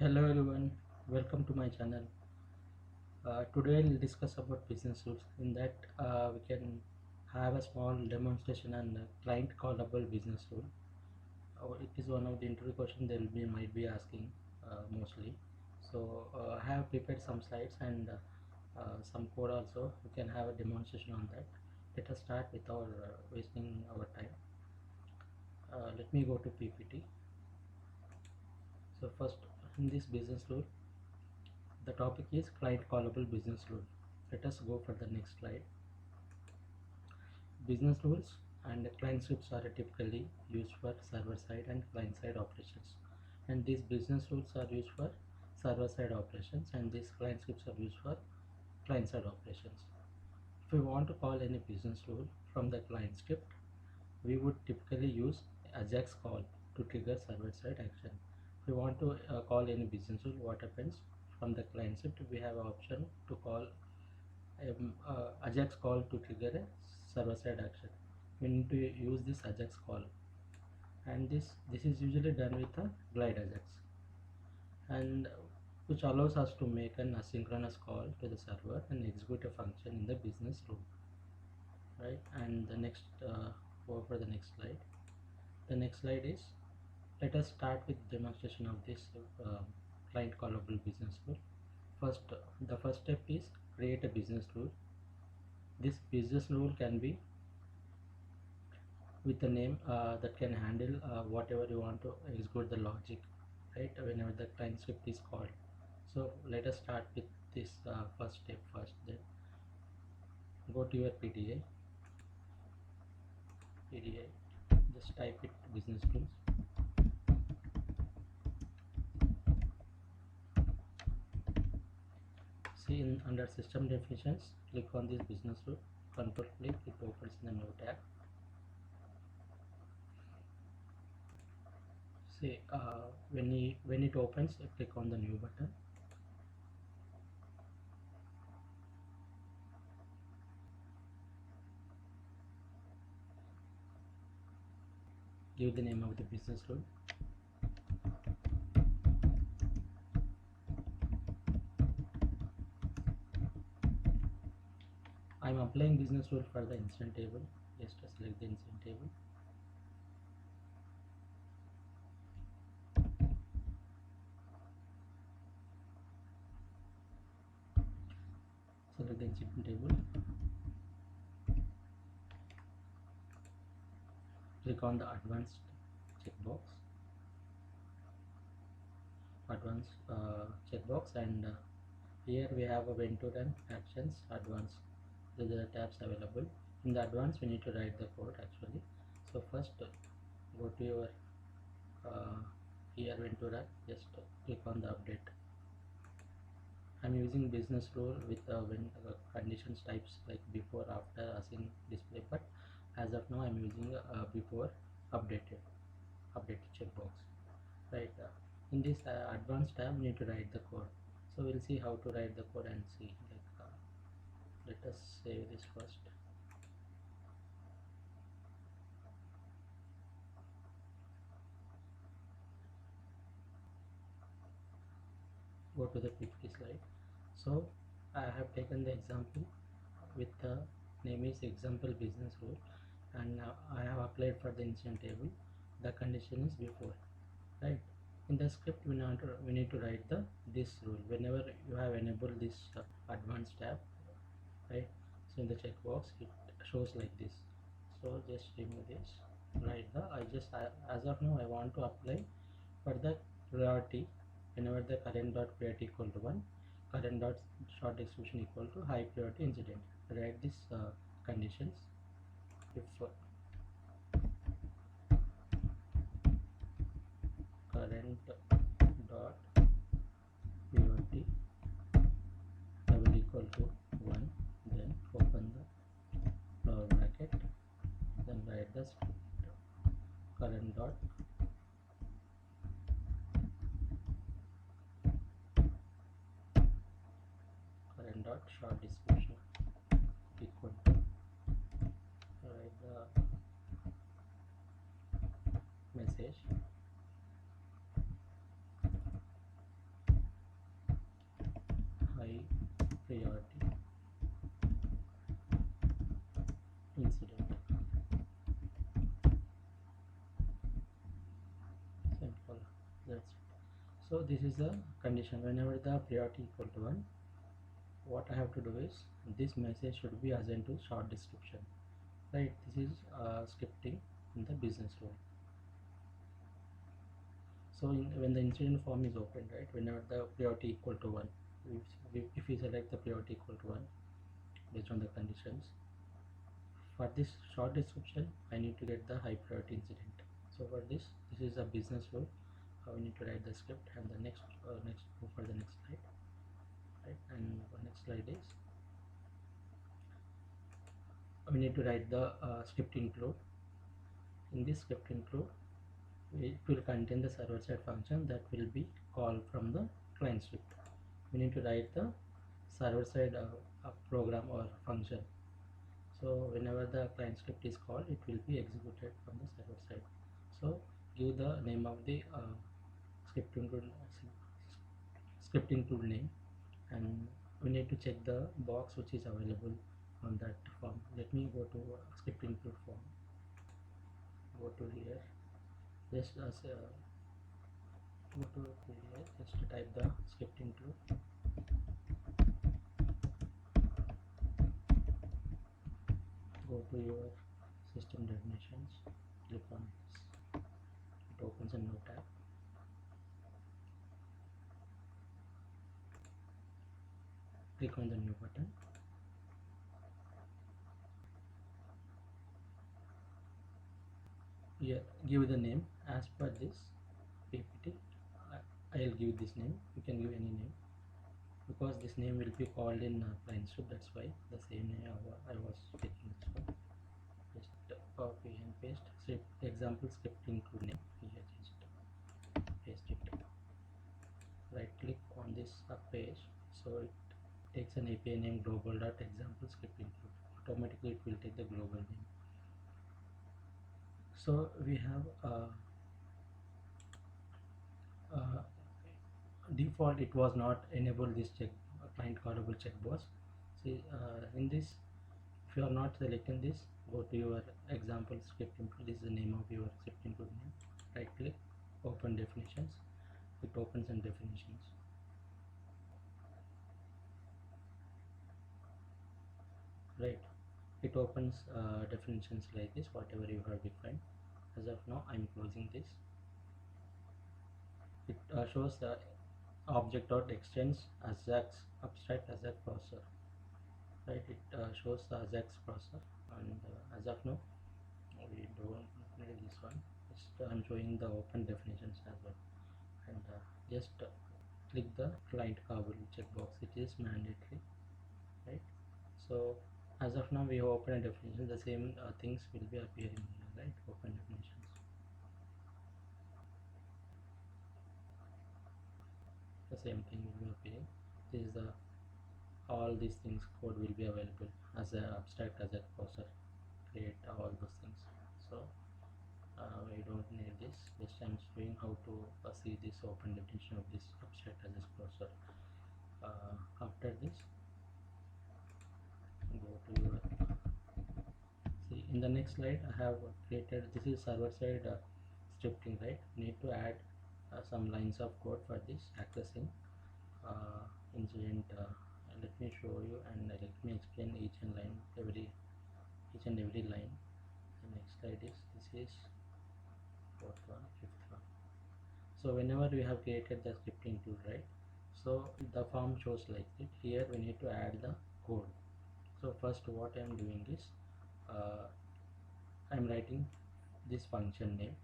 Hello everyone, welcome to my channel. Today we'll discuss about business rules. In that we can have a small demonstration and client callable business rule. It is one of the interview question they will be might be asking mostly. So I have prepared some slides and some code also. We can have a demonstration on that. Let us start without wasting our time. Let me go to PPT. So first, in this business rule, the topic is client callable business rule. Let us go for the next slide. Business rules and client scripts are typically used for server side and client side operations, and these business rules are used for server side operations, and these client scripts are used for client side operations. If we want to call any business rule from the client script, we would typically use Ajax call to trigger server side action. If we want to call any business rule, what happens from the client script? We have an option to call Ajax call to trigger a server side action. We need to use this Ajax call, and this is usually done with a glide Ajax, and which allows us to make an asynchronous call to the server and execute a function in the business rule, right? And the next go for the next slide. The next slide is, let us start with demonstration of this client callable business rule. First, the first step is create a business rule. This business rule can be with a name that can handle whatever you want to execute the logic, right, whenever the client script is called. So let us start with this first step first. Then go to your PDA, just type it business rules. See, under system definitions, click on this business rule, control click, it opens in the new tab. See, when it opens, click on the new button. Give the name of the business rule. I am applying business rule for the instance table. Just select the instance table. Select the instance table. Click on the advanced checkbox. And here we have a when to run actions advanced. These are the tabs available. In the advanced, we need to write the code actually. So first, go to your here when to run. Just click on the update. I'm using business rule with when conditions types like before, after, async, display, but as of now I'm using before updated checkbox, right? In this advanced tab, we need to write the code. So we'll see how to write the code and see. Let us save this first. Go to the PPT slide. So I have taken the example with the name is example business rule, and I have applied for the instance table. The condition is before, right? In the script, we need to write the this rule whenever you have enabled this advanced tab, right? So in the checkbox it shows like this. So just remove this, write the as of now I want to apply for the priority. Whenever the current dot priority equal to 1, current dot short execution equal to high priority incident, write this conditions. If current dot priority will equal to 1, then open the flower bracket, then write the script. Current dot short description equal to, write the message So this is the condition. Whenever the priority equal to 1, what I have to do is this message should be assigned to short description, right? This is scripting in the business role. So when the incident form is opened, right, whenever the priority equal to 1, if we select the priority equal to 1 based on the conditions, for this short description I need to get the high priority incident. So for this is a business role. We need to write the script, and the next move for the next slide, right? And the next slide is we need to write the script include. In this script include, it will contain the server side function that will be called from the client script. We need to write the server side program or function. So whenever the client script is called, it will be executed from the server side. So give the name of the script include name, and we need to check the box which is available on that form. Let me go to script include form. Go to here. Just as go to here. Just to type the script include. Go to your system definitions. Click on this. It opens a new tab. Click on the new button. Here, give the name as per this PPT. I'll give this name. You can give any name, because this name will be called in client script. That's why the same name I was taking this one. Just copy and paste. So example script include name. Here, just paste it. Right click on this page. So it takes an API name global.example script include. Automatically it will take the global name. So we have default it was not enabled this check client callable checkbox. See in this, if you are not selecting this, go to your example script include. This is the name of your script include name. Right click, open definitions. It opens in definitions. Right, it opens definitions like this, whatever you have defined. As of now I'm closing this. It shows the object dot extends Ajax abstract Ajax processor, right? It shows the Ajax processor, and as of now we don't need this one. Just I'm showing the open definitions as well, and just click the client Callable checkbox. It is mandatory, right? So as of now we have open a definition. The same things will be appearing here, right? Open definitions. The same thing will be appearing. This is the all these things code will be available as an abstract as a processor. Create all those things. So we don't need this. Just I'm showing how to see this open definition of this abstract as a processor. After this, go to your see in the next slide. I have created this is server side scripting, right? Need to add some lines of code for this accessing incident. Let me show you, and let me explain each and every line. The next slide is this is fourth one, fifth one. So whenever we have created the scripting tool, right? So the form shows like it. Here we need to add the code. So first what I am doing is I am writing this function name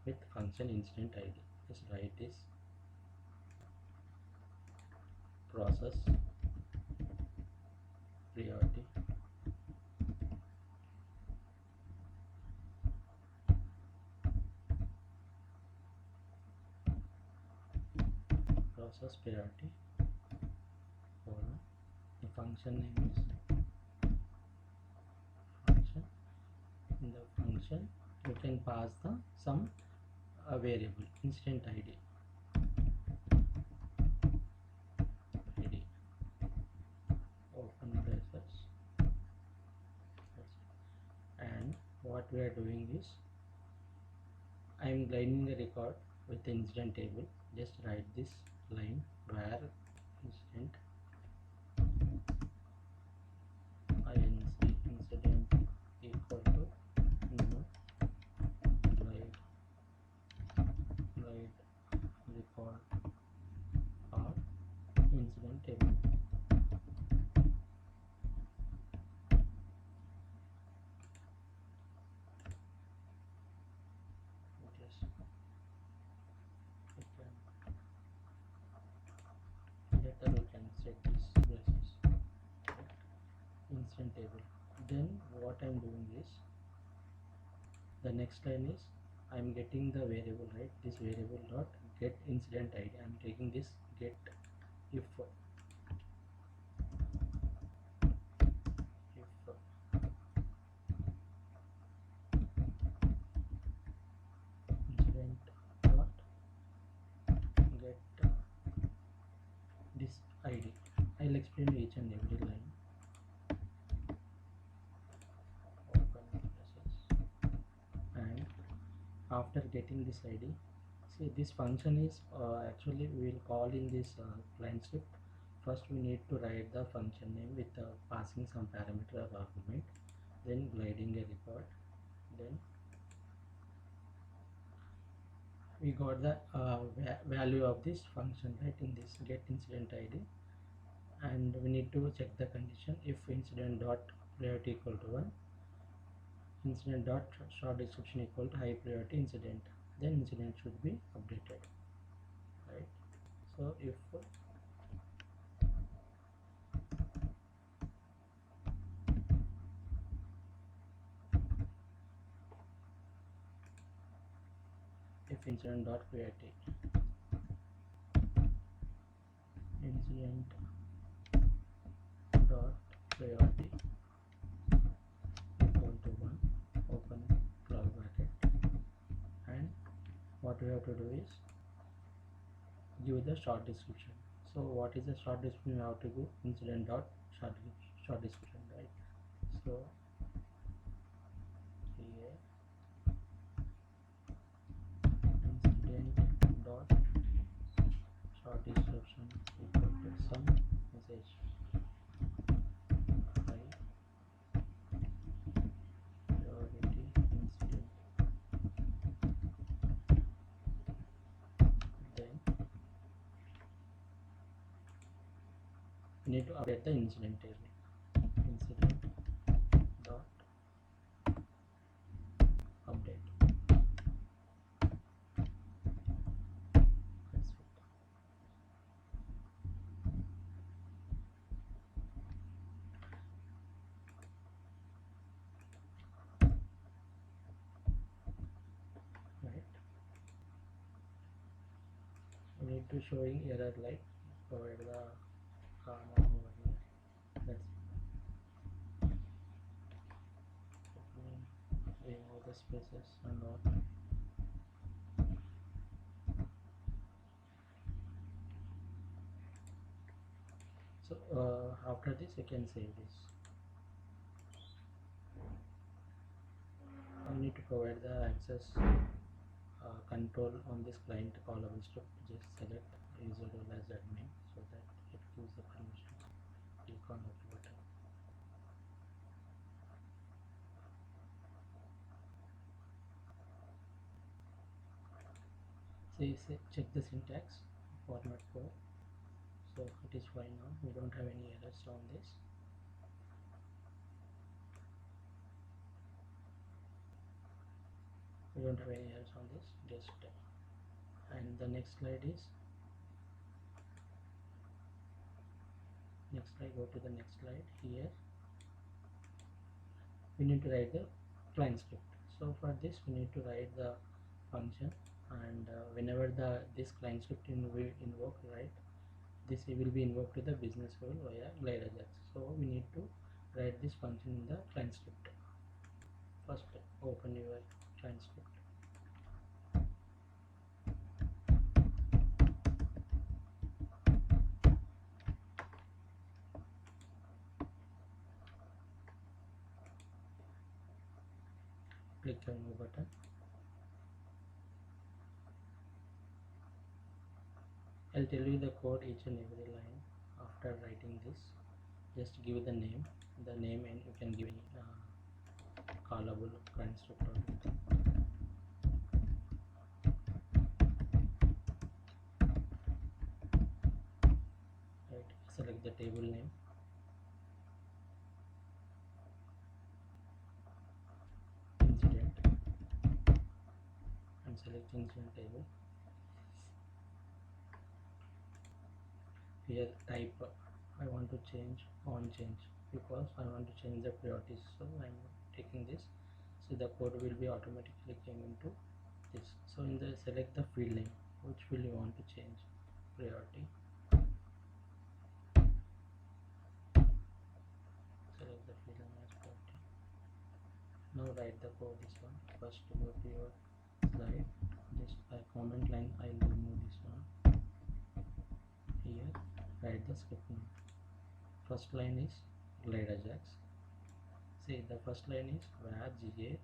with function incident ID. Just write this process priority colon. The function name is function. In the function you can pass the some variable incident ID. Open braces, and what we are doing is I am grinding the record with the incident table, just write this line where incident incident equal to new write record or incident table. Just later we can set this braces incident table. Then what I'm doing is, the next line is, I'm getting the variable, right? This variable dot get incident ID. I'm taking this get if incident dot get this ID. I'll explain each and every line. Open braces. And after getting this ID, see, this function is actually we will call in this client script. First we need to write the function name with passing some parameter or argument, then gliding a record, then we got the value of this function, right, in this get incident ID, and we need to check the condition. If incident dot priority equal to 1, incident dot short description equal to high priority incident, then incident should be updated, right? So if incident dot priority incident dot priority equal to 1, open curly bracket, and what we have to do is give the short description. So what is the short description? We have to give incident dot short description, right? So here incident dot short description equal to some message high priority incident. Then we need to update the incident table. Incident dot update. That's it. Right. We need to showing error like provide the comma over here. That's remove the spaces and all. So after this you can save this. I need to provide the access control on this client callable script. Just select user role as admin so that it gives the permissions. Click on OK button. Say check the syntax format code. So it is fine now. We don't have any errors on this. We don't have any errors on this. Just and the next slide is go to the next slide. Here we need to write the client script. So for this we need to write the function, and whenever this client script will invoke, right, this will be invoked to the business role via glide ajax. So we need to write this function in the client script. First open your client script. Click on new button. I'll tell you the code each and every line. After writing this, just give the name, and you can give any callable constructor. Right, select the table name, incident, and select incident table. Here type I want to change on change, because I want to change the priorities, so I'm taking this. So the code will be automatically came into this. So in the select the field name, which field you want to change priority. Select the field name as priority. Now write the code this one. First go to your slide, just by comment line I'll remove this one. Here write the script name. First line is glide ajax. See, the first line is var ga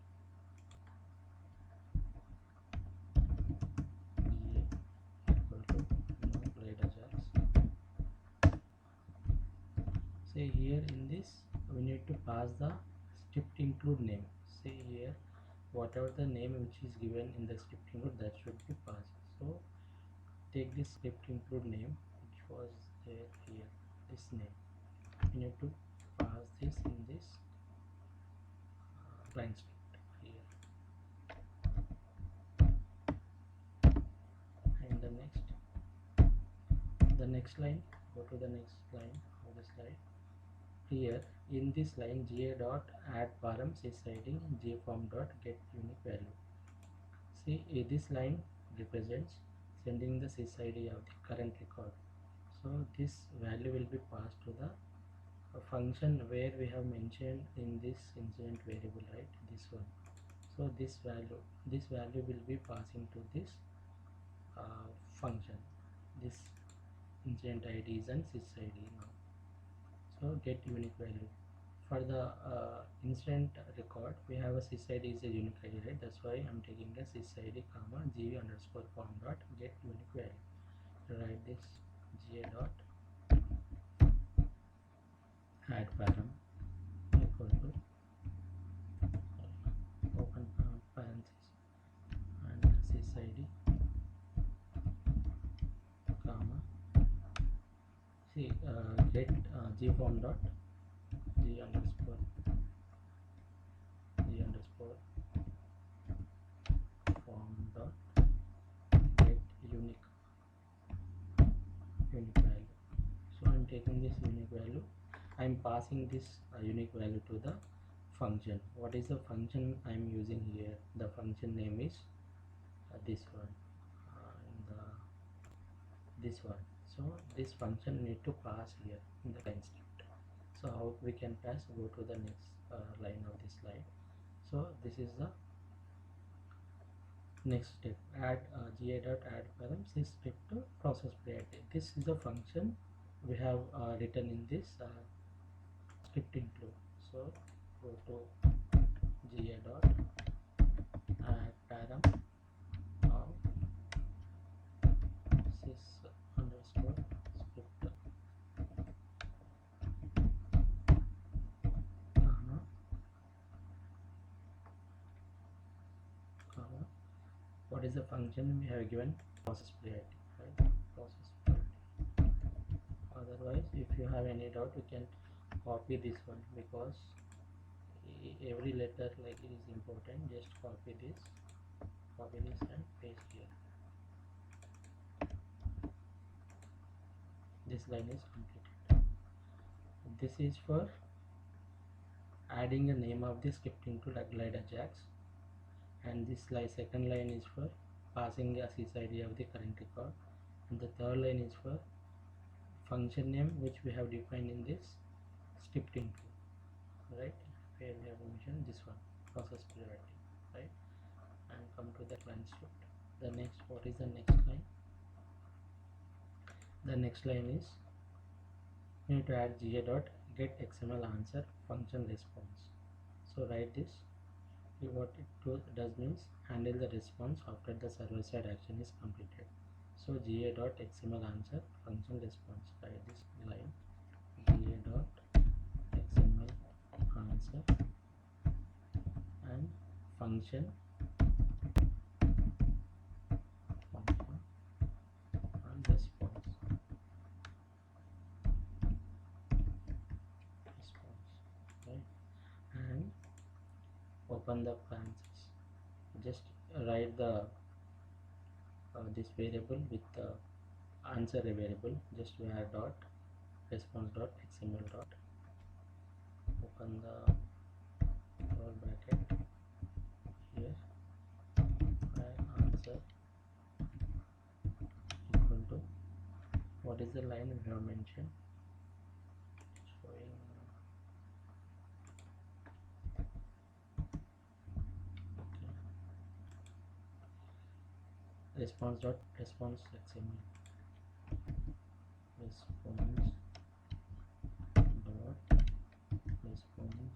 equal to no glide ajax. See, here in this we need to pass the script include name. See here, whatever the name which is given in the script include, that should be passed. So take this script include name which was there here, this name. You need to pass this in this line script here. And the next line, go to the next line of the slide. Here in this line, ga dot add param sysid gform dot get unique value. See, this line represents sending the sysid of the current record. So this value will be passed to the function where we have mentioned in this incident variable, right? This one. So this value will be passing to this function. This incident id is and sysid now. So get unique value. For the incident record, we have a sysid is a unique ID, right? That's why I'm taking a sysid comma g underscore form dot get unique value. Write this ga dot add param equal to open parenthesis and sysid comma see get gform dot g underscore form dot get unique value. So I'm taking this unique value, I'm passing this unique value to the function. What is the function I'm using here? The function name is this one, this one. So this function need to pass here in the line script. So how we can pass? Go to the next line of this slide. So this is the next step. Add ga dot add param script to process priority. This is the function we have written in this script include. So go to ga dot add param of sys underscore script comma what is the function we have given? Process priority, right? Process priority. Otherwise, if you have any doubt, you can copy this one, because every letter like it is important. Just copy this and paste here. This line is completed. This is for adding a name of the script into glide ajax, and this second line is for passing a sysid of the current record, and the third line is for function name which we have defined in this script include, right? Where we have mentioned this one, process priority, right? And come to the line script. The next, what is the next line? The next line is you need to add ga dot get xml answer function response. So write this. What it does means handle the response after the server side action is completed. So ga.xml answer function response. Write this line ga.xml answer and function and response. Right, and open the parentheses. Just write the this variable with the answer variable. Just var dot response dot xml dot, open the bracket here, var answer equal to what is the line we have mentioned, showing response dot response xml, response dot response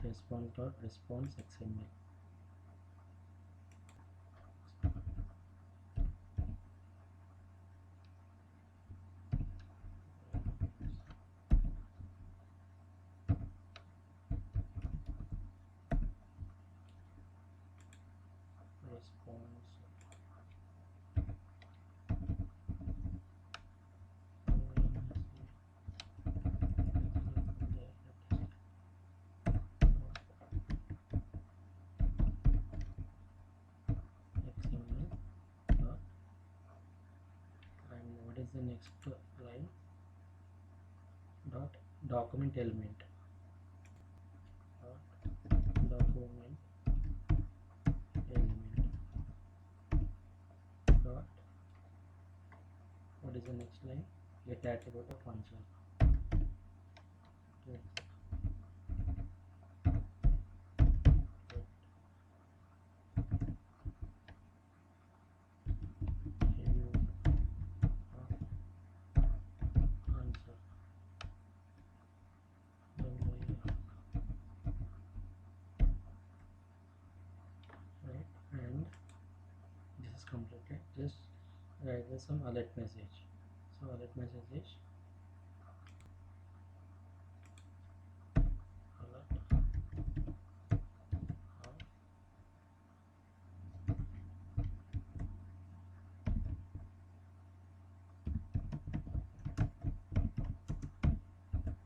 response dot response xml. Response xml dot, and what is the next line, dot document element dot document element dot, what is the next line, get attribute of function. Get attribute of answer. Right, and this is completed. Just write some alert message. So alert message is alert of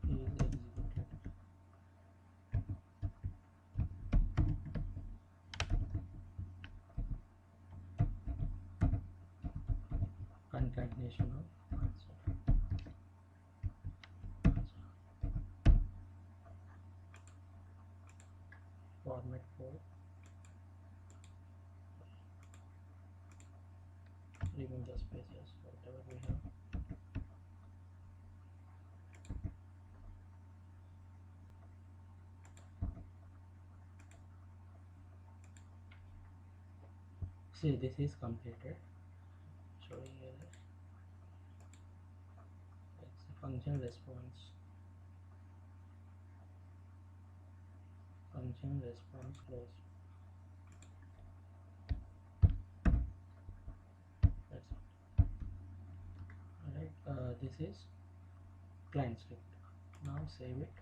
is executed. Concatenation of answer. Format for remove the spaces, whatever we have. See, this is completed. Showing here it's a function response. Function response close. That's it. Alright, this is client script. Now save it.